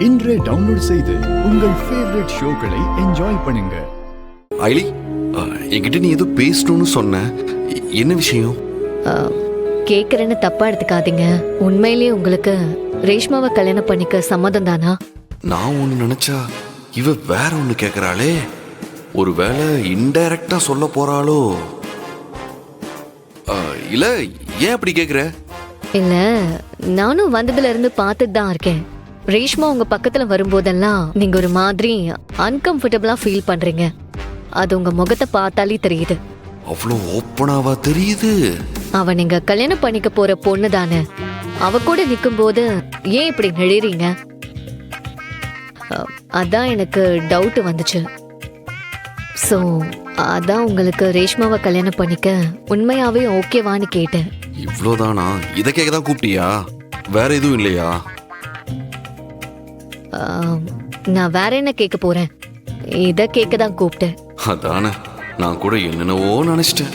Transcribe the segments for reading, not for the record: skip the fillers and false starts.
இன்றே டவுன்லோட் செய்து உங்கள் ஃபேவரட் ஷோக்களை என்ஜாய் பண்ணுங்க. ஐலி, என்கிட்ட நீ ஏதோ பேசணும்னு சொன்ன, என்ன விஷயம்? கேக்குறேன்னு தப்பா எடுத்துக்காதீங்க. உண்மையிலேயே உங்களுக்கு ரேஷ்மாவை கல்யாணம் பண்ணிக்க சம்மதம் தானா? நான் ஒன்று நினைச்சா இவ வேற ஒன்று கேட்குறாளே. ஒருவேளை இன்டைரக்டா சொல்ல போறாளோ? இல்ல, ஏன் அப்படி கேக்குற? இல்ல, நானும் வந்ததுல இருந்து பார்த்துட்டு தான் இருக்கேன். ரேஷ்மா உங்க பக்கத்துல வரும்போதெல்லாம் நீங்க ஒரு மாதிரி அன்கம்ஃபர்டபுளா ஃபீல் பண்றீங்க. அது உங்க முகத்தை பார்த்தாலே தெரியுது. அவ்வளோ ஓப்பனாவா தெரியுது? அவ நீங்க கல்யாணம் பண்ணிக்க போற பொண்ணு தானே. அவ கூட நிக்கும் போது ஏன் இப்படி நெளிறீங்க? அதான் எனக்கு டவுட் வந்துச்சு. சோ அதான் உங்களுக்கு ரேஷ்மாவை கல்யாணம் பண்ணிக்க உண்மையாவே ஓகேவான்னு கேட்டேன். இவ்வளோதானா? இதை கேட்க தான் கூப்பிட்டியா? வேற எதுவும் இல்லையா? நான் வேற என்ன கேட்க போறேன், இத கேட்க தான் கூப்பிட்டேன். அதானே, நான் கூட என்னென்னவோ நினைச்சிட்டேன்.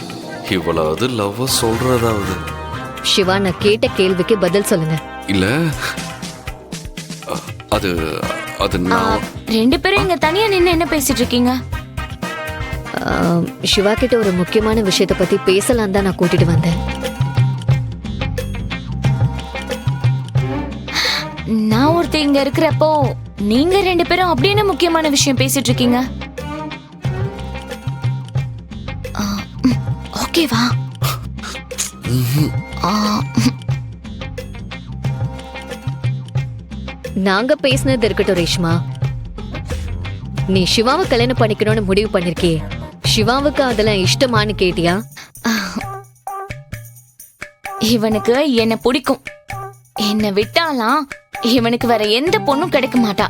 இவ்வளவு லவ் சொல்றதாவது. சிவா, நான் கேட்ட கேள்விக்கு பதில் சொல்லுங்க. இல்ல, அது அது நான் ரெண்டு பேரும் இங்க தனியா நின்னு என்ன பேசிட்டு இருக்கீங்க? சிவா கிட்ட ஒரு முக்கியமான விஷயத்தை பத்தி பேசலாம் தான் நான் கூட்டிட்டு வந்தேன். நான் ஒருத்தர் இங்க இருக்கிறப்போ நீங்க ரெண்டு பேரும் அப்படி என்ன முக்கியமான விஷயம் பேசிட்டு இருக்கீங்க? ஓகேவா? நாங்க பேசினது இருக்கட்டும் ரேஷ்மா. நீ சிவாவை கல்யாணம் பண்ணிக்கணும்னு முடிவு பண்ணிருக்கியே, சிவாவுக்கு அதெல்லாம் இஷ்டமானு கேட்டியா? இவனுக்கு என்ன பிடிக்கும். என்ன விட்டாலாம் இவனுக்கு வேற எந்த பொண்ணும் கிடைக்க மாட்டா.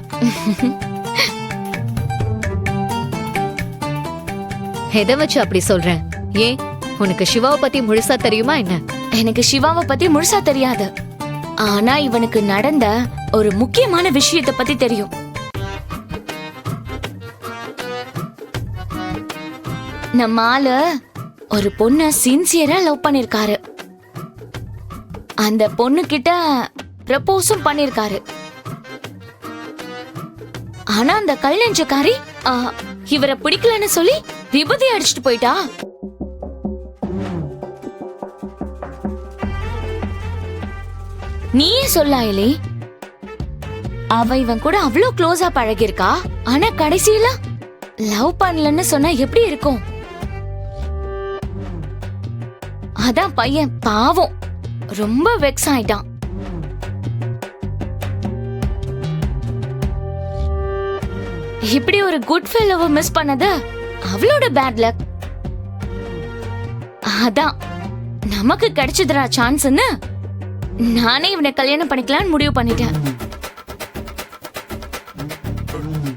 எதை வச்சு அப்படி சொல்றேன்? ஏன், உனக்கு சிவாவை பத்தி முழுசா தெரியுமா என்ன? எனக்கு சிவாவை பத்தி முழுசா தெரியாது. ஆனா இவனுக்கு நடந்த ஒரு முக்கியமான விஷயத்தை பத்தி தெரியும். நம்ம ஆளு ஒரு பொண்ண சின்சியரா லவ் பண்ணிருக்காரு. அந்த பொண்ணு கிட்ட ப்ரப்போஸும் பண்ணிருக்காரு. ஆனா அந்த கல்நெஞ்சக்காரி இவரை பிடிக்கலன்னு சொல்லி விபதி அடிச்சுட்டு போயிட்டா. நீயே சொல்லாயிலே, அவ இவன் கூட அவ்வளோ க்ளோஸா பழகிருக்கா. ஆனா கடைசியில லவ் பண்ணலன்னு சொன்னா எப்படி இருக்கும்? அதான் பையன் பாவம் ரொம்ப வெக்ஸ் ஆயிட்டான். இப்படி ஒரு குட் ஃபெல்லோவை மிஸ் பண்ணது அவளோட பேட் லக். அதான் நமக்கு கிடைச்சதுரா சான்ஸ்ன்னு நானே இவனை கல்யாணம் பண்ணிக்கலாம்னு முடிவு பண்ணிட்டேன்.